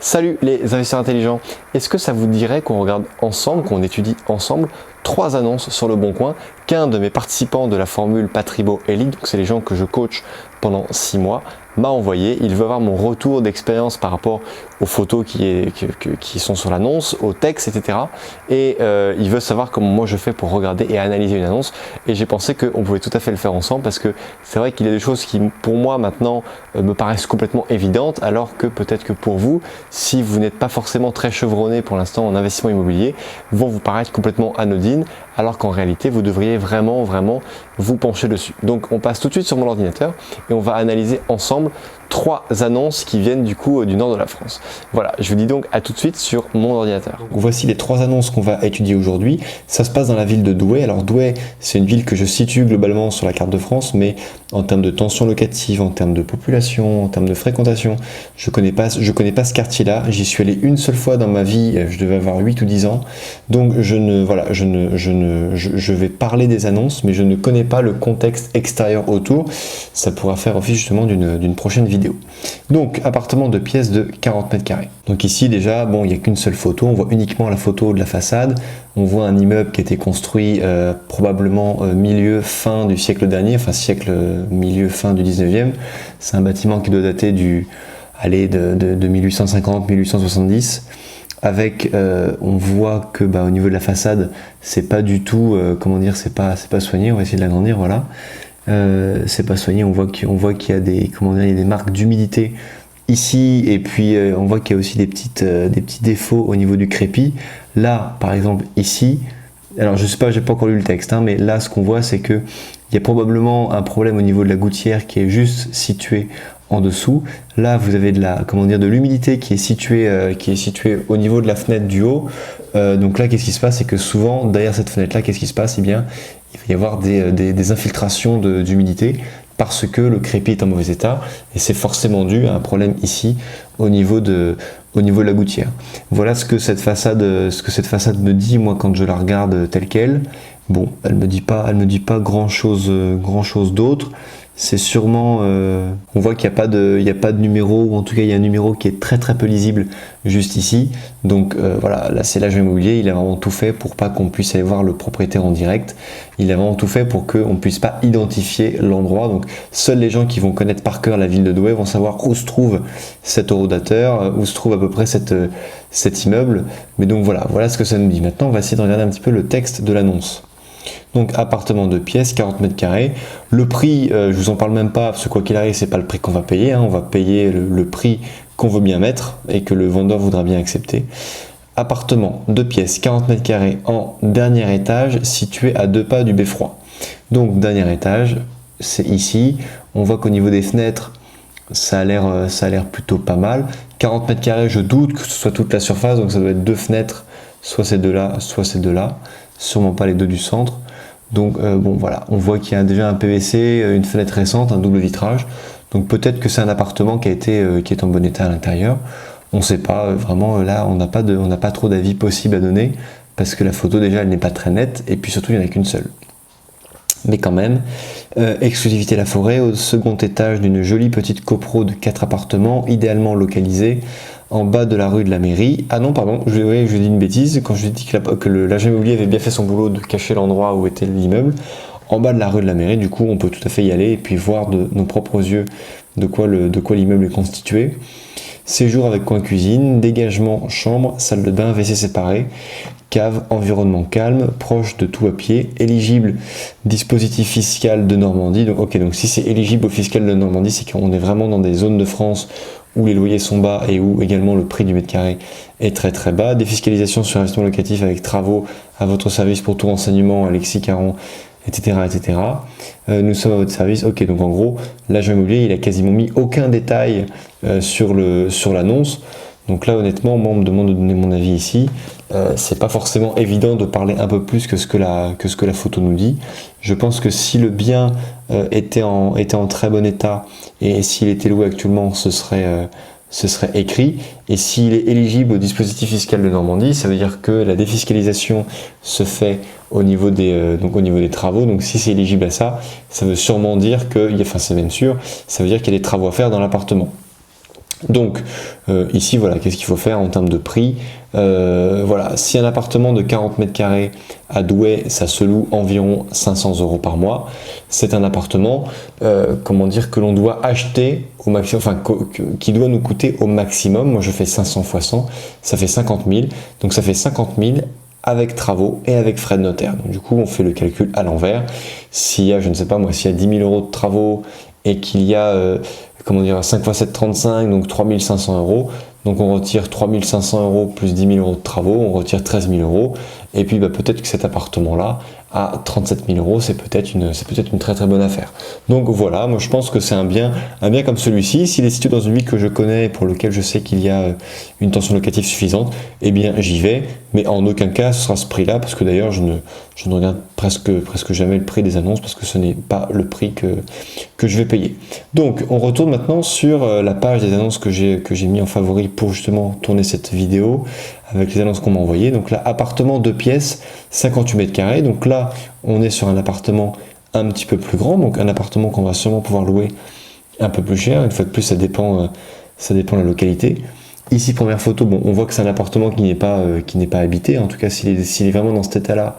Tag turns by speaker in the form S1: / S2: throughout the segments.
S1: Salut les investisseurs intelligents, est-ce que ça vous dirait qu'on regarde ensemble, qu'on étudie ensemble 3 annonces sur le Bon Coin qu'un de mes participants de la formule Patribo Elite, donc c'est les gens que je coach pendant 6 mois, m'a envoyé. Il veut avoir mon retour d'expérience par rapport aux photos qui sont sur l'annonce, au texte, etc. Et il veut savoir comment moi je fais pour regarder et analyser une annonce. Et j'ai pensé qu'on pouvait tout à fait le faire ensemble parce que c'est vrai qu'il y a des choses qui, pour moi maintenant, me paraissent complètement évidentes, alors que peut-être que pour vous, si vous n'êtes pas forcément très chevronné pour l'instant en investissement immobilier, vont vous paraître complètement anodines, alors qu'en réalité, vous devriez vraiment vous pencher dessus. Donc on passe tout de suite sur mon ordinateur et on va analyser ensemble 3 annonces qui viennent du coup du nord de la France. Voilà, je vous dis donc à tout de suite sur mon ordinateur. Donc, voici les 3 annonces qu'on va étudier aujourd'hui. Ça se passe dans la ville de Douai. Alors Douai, c'est une ville que je situe globalement sur la carte de France, mais en termes de tension locative, en termes de population, en termes de fréquentation, je connais pas ce quartier-là. J'y suis allé une seule fois dans ma vie, je devais avoir 8 ou 10 ans. Donc je vais parler des annonces, mais je ne connais pas le contexte extérieur autour. Ça pourra faire office justement d'une prochaine vidéo. Donc, appartement de pièces de 40 mètres carrés. Donc ici déjà, bon, il n'y a qu'une seule photo, on voit uniquement la photo de la façade. On voit un immeuble qui a été construit probablement milieu-fin du siècle dernier, enfin milieu-fin du 19e. C'est un bâtiment qui doit dater de 1850-1870. Avec, on voit que au niveau de la façade, c'est pas du tout, c'est pas soigné. On va essayer de l'agrandir, voilà. C'est pas soigné, on voit qu'il y a des marques d'humidité ici, et puis on voit qu'il y a aussi des petits défauts au niveau du crépi. Là, par exemple, ici, alors je sais pas, j'ai pas encore lu le texte, mais là, ce qu'on voit, c'est que il y a probablement un problème au niveau de la gouttière qui est juste située en dessous. Là, vous avez de l'humidité qui est située au niveau de la fenêtre du haut. Donc là, qu'est-ce qui se passe? C'est que souvent, derrière cette fenêtre-là, qu'est-ce qui se passe? Eh bien, il va y avoir des infiltrations d'humidité parce que le crépi est en mauvais état, et c'est forcément dû à un problème ici au niveau de la gouttière. Voilà ce que cette façade me dit, moi, quand je la regarde telle qu'elle. Bon, elle me dit pas grand chose d'autre. C'est sûrement, on voit qu'il n'y a pas de numéro, ou en tout cas il y a un numéro qui est très peu lisible juste ici. Donc voilà, là c'est l'agent immobilier, il a vraiment tout fait pour pas qu'on puisse aller voir le propriétaire en direct. Il a vraiment tout fait pour qu'on ne puisse pas identifier l'endroit. Donc seuls les gens qui vont connaître par cœur la ville de Douai vont savoir où se trouve cet horodateur, où se trouve à peu près cet immeuble. Mais donc voilà ce que ça nous dit. Maintenant on va essayer de regarder un petit peu le texte de l'annonce. Donc appartement de pièces, 40 mètres carrés. Le prix, je vous en parle même pas, parce que quoi qu'il arrive, c'est pas le prix qu'on va payer. On va payer le prix qu'on veut bien mettre et que le vendeur voudra bien accepter. Appartement de pièces, 40 mètres carrés en dernier étage, situé à 2 pas du beffroi. Donc dernier étage, c'est ici. On voit qu'au niveau des fenêtres, ça a l'air plutôt pas mal. 40 mètres carrés, je doute que ce soit toute la surface, donc ça doit être 2 fenêtres, soit ces deux-là, soit ces deux-là. Sûrement pas les 2 du centre. Donc bon voilà, on voit qu'il y a déjà un PVC, une fenêtre récente, un double vitrage. Donc peut-être que c'est un appartement qui est en bon état à l'intérieur. On ne sait pas, vraiment là on n'a pas trop d'avis possible à donner, parce que la photo déjà elle n'est pas très nette, et puis surtout il n'y en a qu'une seule. Mais quand même, exclusivité la forêt, au second étage d'une jolie petite copro de 4 appartements, idéalement localisés en bas de la rue de la mairie. Ah non, pardon, je dis une bêtise, quand je dis que l'agent immobilier avait bien fait son boulot de cacher l'endroit où était l'immeuble, en bas de la rue de la mairie, du coup on peut tout à fait y aller et puis voir de nos propres yeux de quoi l'immeuble est constitué. Séjour avec coin cuisine, dégagement chambre, salle de bain, WC séparé, cave, environnement calme, proche de tout à pied, éligible dispositif fiscal de Normandie. Donc si c'est éligible au fiscal de Normandie, c'est qu'on est vraiment dans des zones de France où les loyers sont bas et où également le prix du mètre carré est très bas. Défiscalisation sur investissement locatif avec travaux à votre service pour tout renseignement, Alexis Caron, etc. Nous sommes à votre service. Ok, donc en gros, l'agent immobilier, il a quasiment mis aucun détail sur l'annonce. Donc là, honnêtement, moi, on me demande de donner mon avis ici. C'est pas forcément évident de parler un peu plus que ce que la photo nous dit. Je pense que si le bien était en très bon état et s'il était loué actuellement, ce serait écrit. Et s'il est éligible au dispositif fiscal de Normandie, ça veut dire que la défiscalisation se fait au niveau des travaux. Donc si c'est éligible à ça, ça veut sûrement dire c'est même sûr, ça veut dire qu'il y a des travaux à faire dans l'appartement. Donc ici voilà, qu'est-ce qu'il faut faire en termes de prix? Voilà, si un appartement de 40 mètres carrés à Douai, ça se loue environ 500 € par mois, c'est un appartement, comment dire, que l'on doit acheter au maximum, enfin qui doit nous coûter au maximum. Moi je fais 500 fois 100, ça fait 50 000, donc ça fait 50 000 avec travaux et avec frais de notaire. Donc du coup on fait le calcul à l'envers. S'il y a, je ne sais pas moi, s'il y a 10 000 € de travaux et qu'il y a comment dire, 5 x 7, 35, donc 3500 €. Donc on retire 3500 € plus 10 000 € de travaux, on retire 13 000 €. Et puis peut-être que cet appartement-là, à 37 000 €, c'est peut-être une très très bonne affaire. Donc voilà, moi je pense que c'est un bien comme celui-ci. S'il est situé dans une ville que je connais, pour lequel je sais qu'il y a une tension locative suffisante, eh bien j'y vais. Mais en aucun cas ce sera ce prix-là, parce que d'ailleurs je ne regarde presque jamais le prix des annonces, parce que ce n'est pas le prix que je vais payer. Donc on retourne maintenant sur la page des annonces que j'ai mis en favori pour justement tourner cette vidéo, avec les annonces qu'on m'a envoyées. Donc là, appartement 2 pièces, 58 mètres carrés. Donc là, on est sur un appartement un petit peu plus grand, donc un appartement qu'on va sûrement pouvoir louer un peu plus cher. Une fois de plus, ça dépend de la localité. Ici, première photo, bon, on voit que c'est un appartement qui n'est pas habité. En tout cas, s'il est vraiment dans cet état-là.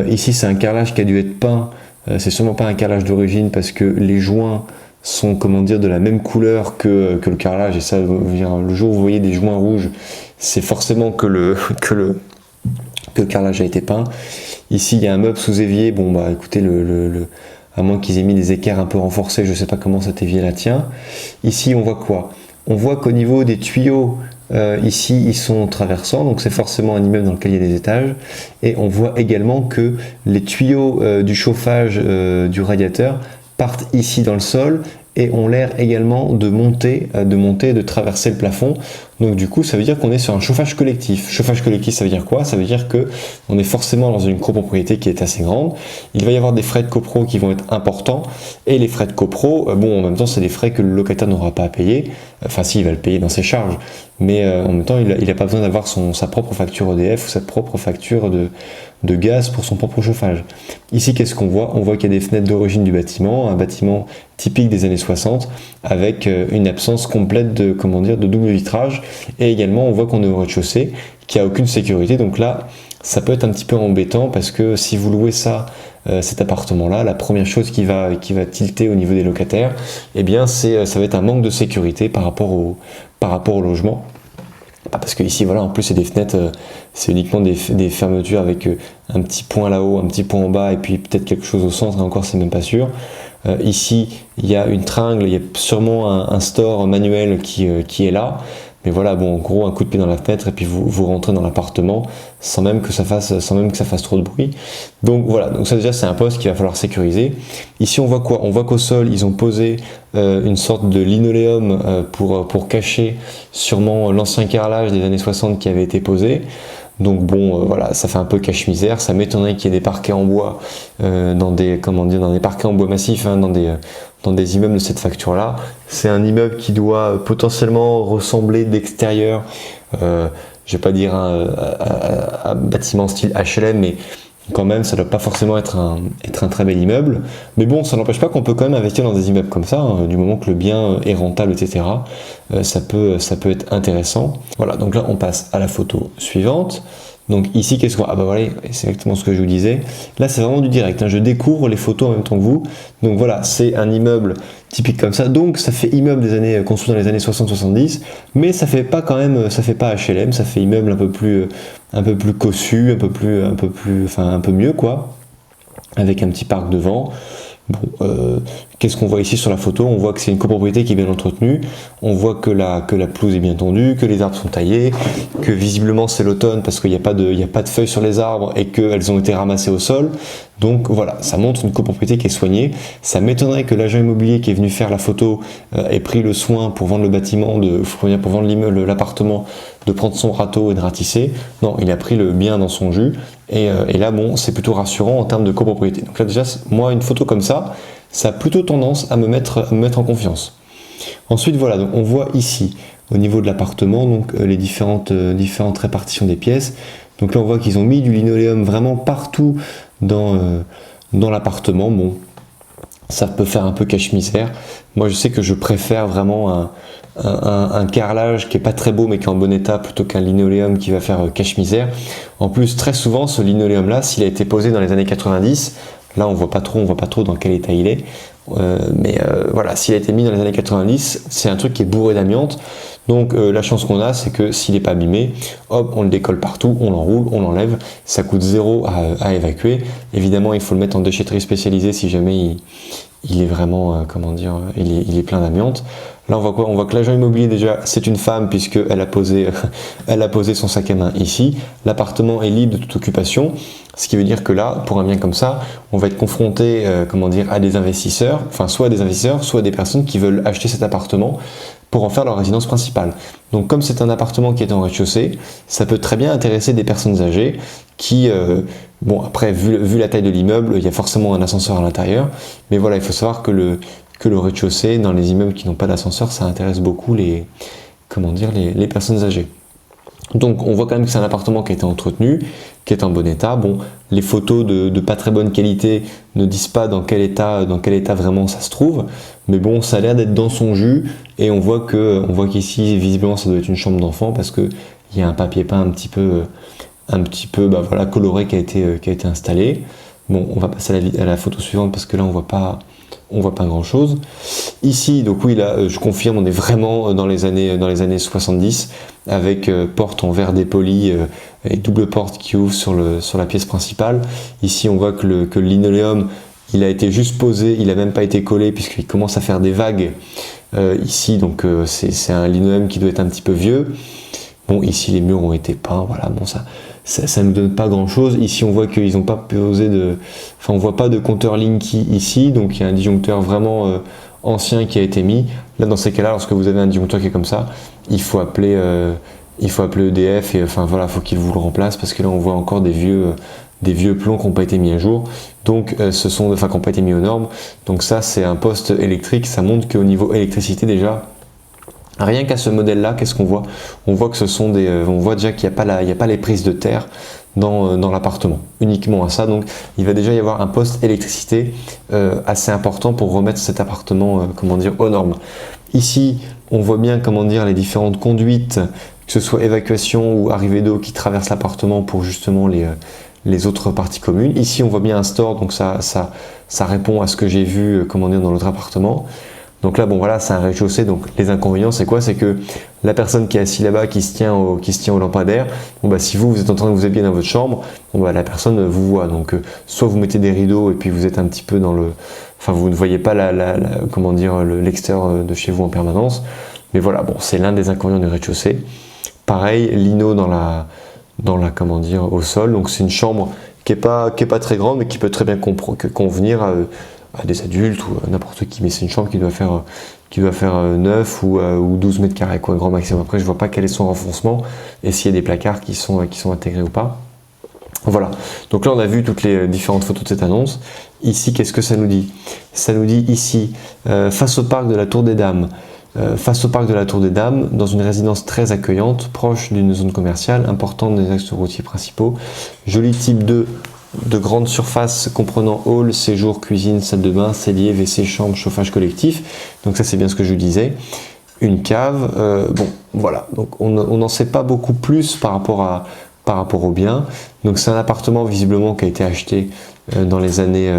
S1: Ici, c'est un carrelage qui a dû être peint. C'est sûrement pas un carrelage d'origine, parce que les joints sont, comment dire, de la même couleur que le carrelage. Et ça, le jour où vous voyez des joints rouges, c'est forcément que le carrelage a été peint. Ici, il y a un meuble sous évier. Bon, bah écoutez, à moins qu'ils aient mis des équerres un peu renforcés, je ne sais pas comment cet évier là tient. Ici, on voit quoi? On voit qu'au niveau des tuyaux, ici, ils sont traversants, donc c'est forcément un immeuble dans lequel il y a des étages. Et on voit également que les tuyaux du chauffage du radiateur partent ici dans le sol et ont l'air également de monter, de traverser le plafond. Donc du coup, ça veut dire qu'on est sur un chauffage collectif. Chauffage collectif, ça veut dire quoi? Ça veut dire que on est forcément dans une copropriété qui est assez grande. Il va y avoir des frais de copro qui vont être importants, et les frais de copro, bon, en même temps, c'est des frais que le locataire n'aura pas à payer. Enfin, si, il va le payer dans ses charges, mais en même temps, il n'a pas besoin d'avoir sa propre facture EDF ou sa propre facture de gaz pour son propre chauffage. Ici, qu'est-ce qu'on voit? On voit qu'il y a des fenêtres d'origine du bâtiment, un bâtiment typique des années 60, avec une absence complète de double vitrage. Et également, on voit qu'on est au rez-de-chaussée, qu'il n'y a aucune sécurité. Donc là, ça peut être un petit peu embêtant, parce que si vous louez cet appartement-là, la première chose qui va tilter au niveau des locataires, eh bien, ça va être un manque de sécurité par rapport au logement. Parce que ici, voilà, en plus, c'est des fenêtres, c'est uniquement des fermetures avec un petit point là-haut, un petit point en bas, et puis peut-être quelque chose au centre, et encore, c'est même pas sûr. Ici, il y a une tringle, il y a sûrement un store manuel qui est là. Mais voilà, bon, en gros, un coup de pied dans la fenêtre, et puis vous rentrez dans l'appartement sans même que ça fasse trop de bruit. Donc voilà, donc ça déjà, c'est un poste qu'il va falloir sécuriser. Ici, on voit quoi? On voit qu'au sol, ils ont posé une sorte de linoléum pour cacher sûrement l'ancien carrelage des années 60 qui avait été posé. Donc bon, voilà, ça fait un peu cache-misère. Ça m'étonnerait qu'il y ait des parquets en bois dans des parquets en bois massifs, hein, dans des immeubles de cette facture-là. C'est un immeuble qui doit potentiellement ressembler d'extérieur, je vais pas dire un bâtiment style HLM, mais quand même, ça ne doit pas forcément être un très bel immeuble. Mais bon, ça n'empêche pas qu'on peut quand même investir dans des immeubles comme ça, hein, du moment que le bien est rentable, etc. Ça peut être intéressant. Voilà, donc là, on passe à la photo suivante. Donc ici, qu'est-ce qu'on... Ah bah voilà, c'est exactement ce que je vous disais. Là, c'est vraiment du direct, hein. Je découvre les photos en même temps que vous. Donc voilà, c'est un immeuble typique comme ça. Donc ça fait immeuble construit dans les années 60-70, mais ça fait pas HLM, ça fait immeuble un peu plus cossu, un peu mieux quoi, avec un petit parc devant. Bon, qu'est-ce qu'on voit ici sur la photo? On voit que c'est une copropriété qui est bien entretenue, on voit que la pelouse est bien tondue, que les arbres sont taillés, que visiblement c'est l'automne parce qu'il n'y a pas de feuilles sur les arbres et qu'elles ont été ramassées au sol. Donc voilà, ça montre une copropriété qui est soignée. Ça m'étonnerait que l'agent immobilier qui est venu faire la photo ait pris le soin pour vendre le bâtiment, pour vendre l'immeuble, l'appartement, de prendre son râteau et de ratisser. Non, il a pris le bien dans son jus. Et là, bon, c'est plutôt rassurant en termes de copropriété. Donc là, déjà, moi, une photo comme ça a plutôt tendance à me mettre en confiance. Ensuite, voilà, donc on voit ici, au niveau de l'appartement, donc les différentes répartitions des pièces. Donc là, on voit qu'ils ont mis du linoléum vraiment partout dans l'appartement. Bon, ça peut faire un peu cache-misère. Moi, je sais que je préfère vraiment un carrelage qui est pas très beau mais qui est en bon état plutôt qu'un linoléum qui va faire cache-misère. En plus, très souvent, ce linoléum là, s'il a été posé dans les années 90, là on voit pas trop dans quel état il est, voilà, s'il a été mis dans les années 90, c'est un truc qui est bourré d'amiante. Donc la chance qu'on a, c'est que s'il n'est pas abîmé, hop, on le décolle partout, on l'enroule, on l'enlève, ça coûte 0 à évacuer. Évidemment, il faut le mettre en déchetterie spécialisée si jamais il est vraiment, il est plein d'amiante. Là, on voit quoi? On voit que l'agent immobilier, déjà, c'est une femme, puisqu'elle a posé, elle a posé son sac à main ici. L'appartement est libre de toute occupation, ce qui veut dire que là, pour un bien comme ça, on va être confronté, à des investisseurs, enfin, soit des investisseurs, soit des personnes qui veulent acheter cet appartement pour en faire leur résidence principale. Donc, comme c'est un appartement qui est en rez-de-chaussée, ça peut très bien intéresser des personnes âgées qui, bon, après, vu la taille de l'immeuble, il y a forcément un ascenseur à l'intérieur, mais voilà, il faut savoir que le rez-de-chaussée, dans les immeubles qui n'ont pas d'ascenseur, ça intéresse beaucoup les personnes âgées. Donc on voit quand même que c'est un appartement qui a été entretenu, qui est en bon état. Bon, les photos de pas très bonne qualité ne disent pas dans quel état vraiment ça se trouve, mais bon, ça a l'air d'être dans son jus, et on voit qu'ici, visiblement, ça doit être une chambre d'enfant parce que il y a un papier peint un petit peu coloré qui a été installé. Bon, on va passer à la photo suivante parce que là on voit pas grand chose. Ici, donc oui, là, je confirme, on est vraiment dans les années 70, avec porte en verre dépoli et double porte qui ouvre sur la pièce principale. Ici, on voit que le linoléum, il a été juste posé, il n'a même pas été collé puisqu'il commence à faire des vagues ici, donc c'est un linoléum qui doit être un petit peu vieux. Bon, ici, les murs ont été peints, voilà, bon, ça nous donne pas grand chose. Ici, on voit qu'ils n'ont pas posé on voit pas de compteur Linky ici, donc il y a un disjoncteur vraiment ancien qui a été mis. Là, dans ces cas-là, lorsque vous avez un disjoncteur qui est comme ça, il faut appeler EDF, et enfin voilà, faut qu'ils vous le remplacent parce que là, on voit encore des vieux plombs qui n'ont pas été mis à jour, donc qui n'ont pas été mis aux normes. Donc ça, c'est un poste électrique, ça montre qu'au niveau électricité déjà, rien qu'à ce modèle-là, qu'est-ce qu'on voit? On voit que on voit déjà qu'il n'y a pas les prises de terre dans l'appartement. Uniquement à ça, donc il va déjà y avoir un poste électricité assez important pour remettre cet appartement, aux normes. Ici, on voit bien, les différentes conduites, que ce soit évacuation ou arrivée d'eau qui traversent l'appartement pour justement les autres parties communes. Ici, on voit bien un store, donc ça répond à ce que j'ai vu, dans l'autre appartement. Donc là, bon voilà, c'est un rez-de-chaussée, donc les inconvénients, c'est quoi? C'est que la personne qui est assise là-bas, qui se tient au lampadaire, si vous êtes en train de vous habiller dans votre chambre, la personne vous voit. Donc soit vous mettez des rideaux et puis vous êtes un petit peu vous ne voyez pas l'extérieur de chez vous en permanence. Mais voilà, bon, c'est l'un des inconvénients du rez-de-chaussée. Pareil, lino au sol. Donc c'est une chambre qui est pas très grande, mais qui peut très bien convenir à des adultes ou n'importe qui, mais c'est une chambre qui doit faire 9 ou 12 mètres carrés, grand maximum. Après, je vois pas quel est son renfoncement et s'il y a des placards qui sont intégrés ou pas. Voilà, donc là on a vu toutes les différentes photos de cette annonce. Ici, qu'est-ce que ça nous dit? Ça nous dit ici, face au parc de la Tour des Dames, dans une résidence très accueillante, proche d'une zone commerciale, importante des axes routiers principaux, joli type de grandes surfaces comprenant hall, séjour, cuisine, salle de bain, cellier, WC, chambre, chauffage collectif. Donc ça, c'est bien ce que je disais. Une cave, bon, voilà. Donc on n'en sait pas beaucoup plus par rapport au bien. Donc c'est un appartement visiblement qui a été acheté dans les années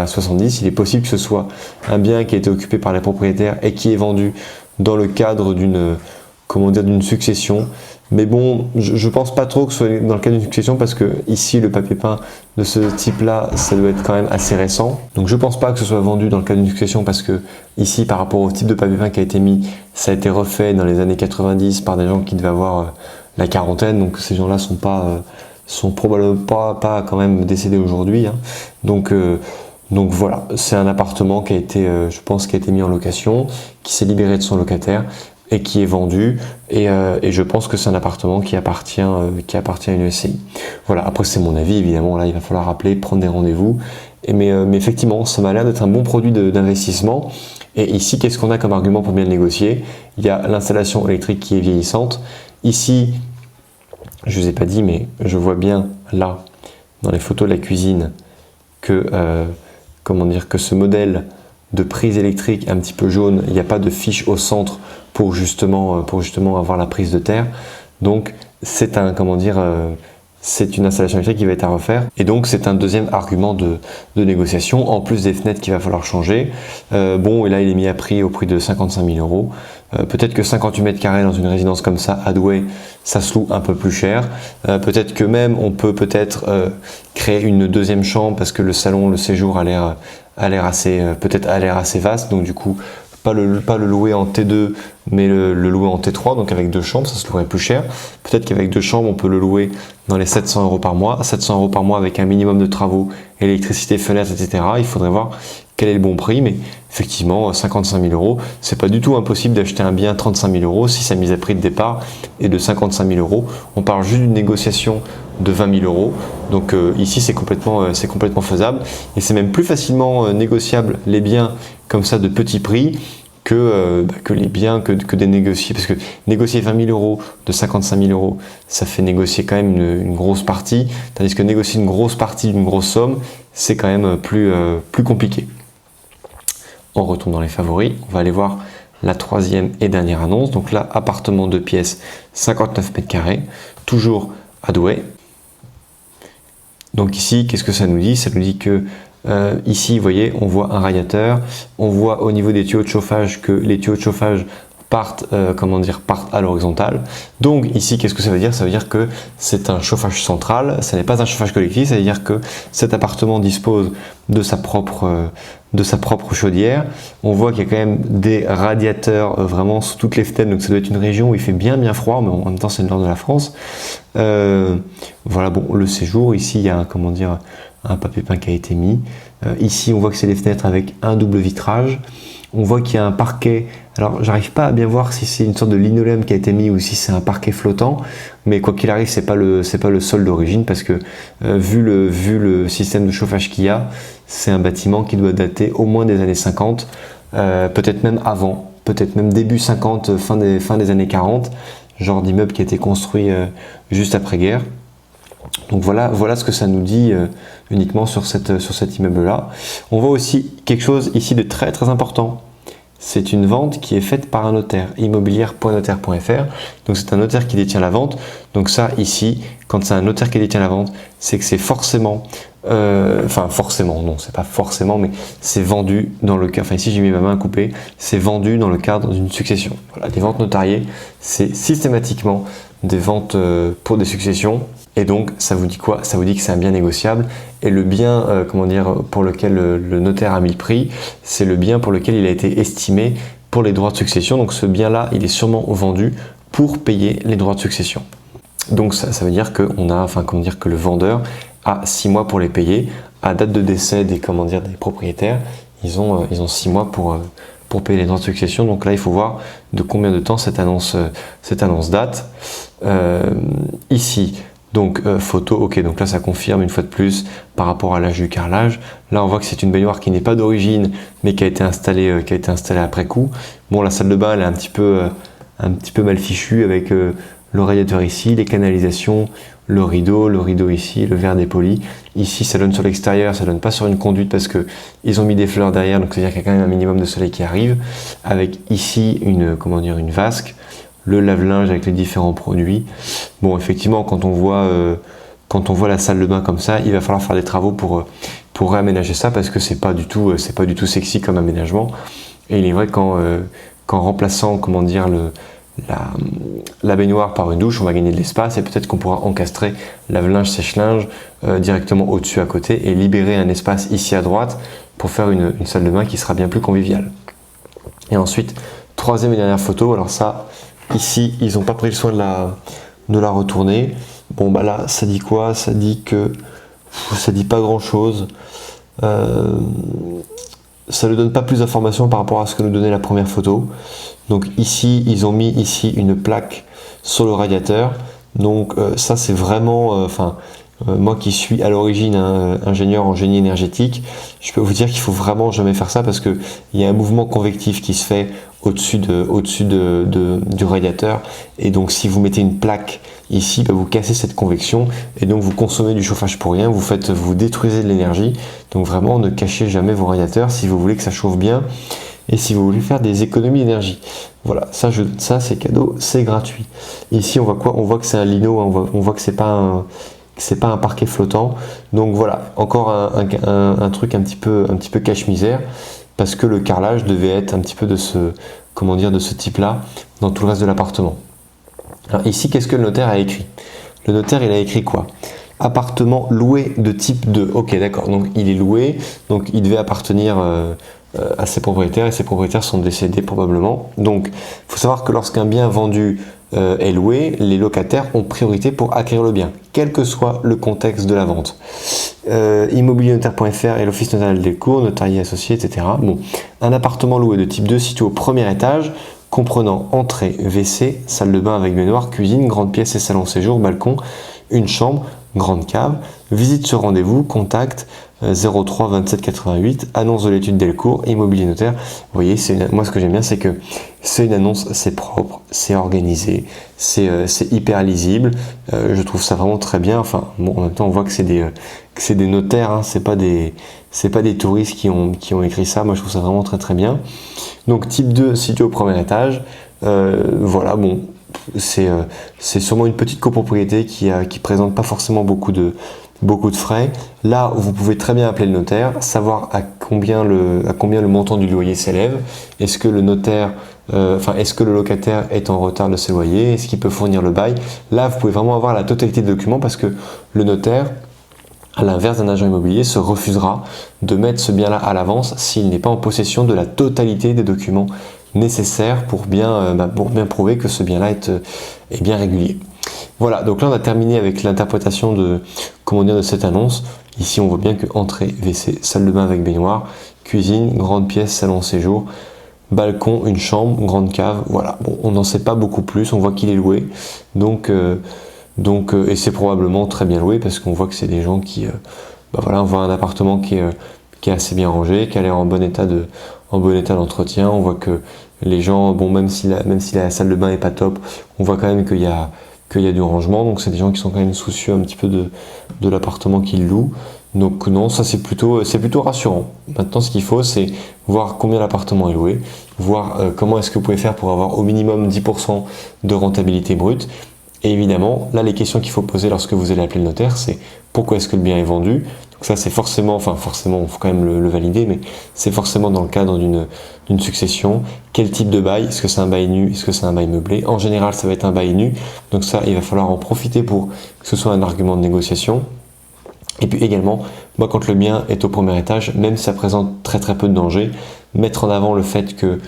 S1: 70. Il est possible que ce soit un bien qui a été occupé par les propriétaires et qui est vendu dans le cadre d'une succession. Mais bon, je pense pas trop que ce soit dans le cadre d'une succession parce que ici le papier peint de ce type-là, ça doit être quand même assez récent. Donc je pense pas que ce soit vendu dans le cadre d'une succession parce que ici, par rapport au type de papier peint qui a été mis, ça a été refait dans les années 90 par des gens qui devaient avoir la quarantaine. Donc ces gens-là sont probablement pas quand même décédés aujourd'hui. Hein. Donc voilà, c'est un appartement qui a été, je pense, qui a été mis en location, qui s'est libéré de son locataire et qui est vendu, et je pense que c'est un appartement qui appartient à une SCI. Voilà, après c'est mon avis, évidemment, là il va falloir appeler, prendre des rendez-vous, mais effectivement, ça m'a l'air d'être un bon produit d'investissement. Et ici, qu'est-ce qu'on a comme argument pour bien le négocier? Il y a l'installation électrique qui est vieillissante. Ici, je vous ai pas dit, mais je vois bien là, dans les photos de la cuisine, que ce modèle de prise électrique un petit peu jaune, il n'y a pas de fiche au centre pour justement avoir la prise de terre. Donc c'est un, comment dire, c'est une installation électrique qui va être à refaire. Et donc c'est un deuxième argument de négociation, en plus des fenêtres qu'il va falloir changer. Bon, et là il est mis à prix au prix de 55 000 euros. Peut-être que 58 mètres carrés dans une résidence comme ça à Douai, ça se loue un peu plus cher. Peut-être que même on peut créer une deuxième chambre parce que le salon, le séjour a l'air assez vaste. Donc du coup, pas le louer en T2, mais le louer en T3, donc avec 2 chambres, ça se louerait plus cher. Peut-être qu'avec 2 chambres, on peut le louer dans les 700 euros par mois. 700 euros par mois avec un minimum de travaux, électricité, fenêtres, etc. Il faudrait voir quel est le bon prix, mais effectivement, 55 000 euros, c'est pas du tout impossible d'acheter un bien à 35 000 euros si sa mise à prix de départ est de 55 000 euros. On parle juste d'une négociation de 20 000 euros. Donc ici, c'est complètement faisable. Et c'est même plus facilement négociable les biens comme ça de petit prix que les biens que des négociés. Parce que négocier 20 000 euros de 55 000 euros, ça fait négocier quand même une grosse partie. Tandis que négocier une grosse partie d'une grosse somme, c'est quand même plus compliqué. On retourne dans les favoris. On va aller voir la troisième et dernière annonce. Donc là, appartement 2 pièces, 59 mètres carrés, toujours à Douai. Donc ici, qu'est-ce que ça nous dit? Ça nous dit que ici, vous voyez, on voit un radiateur. On voit au niveau des tuyaux de chauffage que les tuyaux de chauffage partent à l'horizontale. Donc ici, qu'est-ce que ça veut dire? Ça veut dire que c'est un chauffage central, ce n'est pas un chauffage collectif, ça veut dire que cet appartement dispose de sa propre chaudière. On voit qu'il y a quand même des radiateurs vraiment sous toutes les fenêtres, donc ça doit être une région où il fait bien froid, mais en même temps c'est le nord de la France. Voilà, bon, le séjour, ici il y a un papier peint qui a été mis. Ici on voit que c'est les fenêtres avec un double vitrage. On voit qu'il y a un parquet, alors j'arrive pas à bien voir si c'est une sorte de linoléum qui a été mis ou si c'est un parquet flottant, mais quoi qu'il arrive, c'est pas le sol d'origine parce que vu le système de chauffage qu'il y a, c'est un bâtiment qui doit dater au moins des années 50, peut-être même avant, peut-être même début 50, fin des années 40, genre d'immeuble qui a été construit juste après-guerre. Donc voilà ce que ça nous dit uniquement sur cet immeuble-là. On voit aussi quelque chose ici de très très important. C'est une vente qui est faite par un notaire, immobilière.notaire.fr. Donc c'est un notaire qui détient la vente. Donc ça ici, quand c'est un notaire qui détient la vente, c'est que c'est forcément, forcément, non, c'est pas forcément, mais c'est vendu dans le cas, enfin ici j'ai mis ma main coupée, c'est vendu dans le cadre d'une succession. Voilà, les ventes notariées, c'est systématiquement des ventes pour des successions. Et donc, ça vous dit quoi? Ça vous dit que c'est un bien négociable. Et le bien, pour lequel le notaire a mis le prix, c'est le bien pour lequel il a été estimé pour les droits de succession. Donc, ce bien-là, il est sûrement vendu pour payer les droits de succession. Donc, ça veut dire que que le vendeur a 6 mois pour les payer. À date de décès des propriétaires, ils ont 6 mois pour payer les droits de succession. Donc là, il faut voir de combien de temps cette annonce date. Ici. Donc photo, ok, donc là ça confirme une fois de plus par rapport à l'âge du carrelage. Là on voit que c'est une baignoire qui n'est pas d'origine mais qui a été installée après coup. Bon, la salle de bain elle est un petit peu mal fichue avec le radiateur ici, les canalisations, le rideau ici, le verre dépoli. Ici ça donne sur l'extérieur, ça donne pas sur une conduite parce que ils ont mis des fleurs derrière, donc c'est-à-dire qu'il y a quand même un minimum de soleil qui arrive. Avec ici une vasque. Le lave-linge avec les différents produits. Bon, effectivement, quand on voit la salle de bain comme ça, il va falloir faire des travaux pour réaménager ça parce que c'est pas du tout sexy comme aménagement. Et il est vrai qu'en remplaçant, la baignoire par une douche, on va gagner de l'espace et peut-être qu'on pourra encastrer lave-linge, sèche-linge directement au-dessus à côté et libérer un espace ici à droite pour faire une salle de bain qui sera bien plus conviviale. Et ensuite, troisième et dernière photo, alors ça, ici, ils n'ont pas pris le soin de la retourner. Bon, bah là, ça dit quoi? Ça dit pas grand-chose. Ça ne donne pas plus d'informations par rapport à ce que nous donnait la première photo. Donc ici, ils ont mis ici une plaque sur le radiateur. Donc ça, c'est vraiment... moi qui suis à l'origine ingénieur en génie énergétique, je peux vous dire qu'il faut vraiment jamais faire ça parce qu'il y a un mouvement convectif qui se fait au-dessus du radiateur et donc si vous mettez une plaque ici, vous cassez cette convection et donc vous consommez du chauffage pour rien, vous détruisez de l'énergie. Donc vraiment ne cachez jamais vos radiateurs si vous voulez que ça chauffe bien. Et si vous voulez faire des économies d'énergie, voilà, ça c'est cadeau, c'est gratuit. Ici on voit quoi? On voit que c'est un lino, hein, on voit que c'est pas un parquet flottant. Donc voilà, encore un truc un petit peu cache-misère, parce que le carrelage devait être un petit peu de ce, comment dire, de ce type-là dans tout le reste de l'appartement. Alors ici, qu'est-ce que le notaire a écrit? Le notaire, il a écrit quoi? Appartement loué de type 2. Ok, d'accord, donc il est loué, donc il devait appartenir à ses propriétaires, et ses propriétaires sont décédés probablement. Donc, il faut savoir que lorsqu'un bien vendu est loué, les locataires ont priorité pour acquérir le bien, quel que soit le contexte de la vente. Immobiliernotaire.fr et l'office notarial des cours, notarié associé, etc. Bon, un appartement loué de type 2 situé au premier étage, comprenant entrée, WC, salle de bain avec baignoire, cuisine, grande pièce et salon séjour, balcon, une chambre, grande cave, visite sur rendez-vous, contact 03 27 88, annonce de l'étude Delcourt, immobilier notaire. Vous voyez, moi ce que j'aime bien, c'est que c'est une annonce, c'est propre, c'est organisé, c'est hyper lisible. Je trouve ça vraiment très bien. Enfin, bon, en même temps, on voit que c'est des notaires, hein, c'est pas des touristes qui ont écrit ça. Moi, je trouve ça vraiment très très bien. Donc, type 2, situé au premier étage. Voilà, bon. C'est sûrement une petite copropriété qui présente pas forcément beaucoup de frais. Là, vous pouvez très bien appeler le notaire, savoir à combien le montant du loyer s'élève. Est-ce que le notaire, est-ce que le locataire est en retard de ses loyers? Est-ce qu'il peut fournir le bail? Là, vous pouvez vraiment avoir la totalité des documents, parce que le notaire, à l'inverse d'un agent immobilier, se refusera de mettre ce bien-là à l'avance s'il n'est pas en possession de la totalité des documents nécessaires pour bien prouver que ce bien-là est bien régulier. Voilà, donc là on a terminé avec l'interprétation de cette annonce. Ici on voit bien que entrée, WC, salle de bain avec baignoire, cuisine, grande pièce, salon séjour, balcon, une chambre, grande cave. Voilà, bon, on n'en sait pas beaucoup plus, on voit qu'il est loué. Donc et c'est probablement très bien loué, parce qu'on voit que c'est des gens qui on voit un appartement qui est assez bien rangé, qui a l'air en bon état d'entretien. On voit que les gens, bon, même si la salle de bain est pas top, on voit quand même qu'il y a du rangement. Donc c'est des gens qui sont quand même soucieux un petit peu de l'appartement qu'ils louent. Donc non, ça c'est plutôt rassurant. Maintenant, ce qu'il faut, c'est voir combien l'appartement est loué, voir comment est-ce que vous pouvez faire pour avoir au minimum 10% de rentabilité brute. Et évidemment, là, les questions qu'il faut poser lorsque vous allez appeler le notaire, c'est pourquoi est-ce que le bien est vendu? Donc ça, c'est forcément, il faut quand même le valider, mais c'est forcément dans le cadre d'une succession. Quel type de bail? Est-ce que c'est un bail nu? Est-ce que c'est un bail meublé? En général, ça va être un bail nu. Donc ça, il va falloir en profiter pour que ce soit un argument de négociation. Et puis également, moi, quand le bien est au premier étage, même si ça présente très très peu de danger, mettre en avant le fait que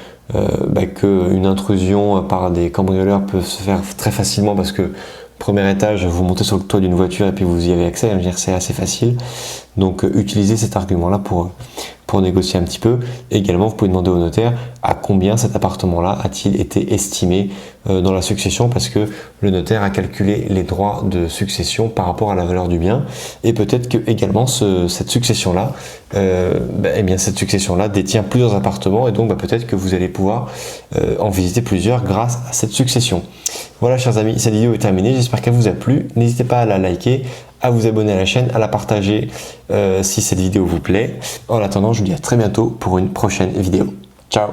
S1: qu'une intrusion par des cambrioleurs peut se faire très facilement, parce que premier étage, vous montez sur le toit d'une voiture et puis vous y avez accès. Je veux dire, c'est assez facile. Donc utilisez cet argument-là pour négocier un petit peu. Et également, vous pouvez demander au notaire à combien cet appartement-là a-t-il été estimé dans la succession, parce que le notaire a calculé les droits de succession par rapport à la valeur du bien. Et peut-être que également cette succession-là, cette succession-là détient plusieurs appartements, et donc peut-être que vous allez pouvoir en visiter plusieurs grâce à cette succession. Voilà, chers amis, cette vidéo est terminée. J'espère qu'elle vous a plu. N'hésitez pas à la liker, à vous abonner à la chaîne, à la partager si cette vidéo vous plaît. En attendant, je vous dis à très bientôt pour une prochaine vidéo. Ciao!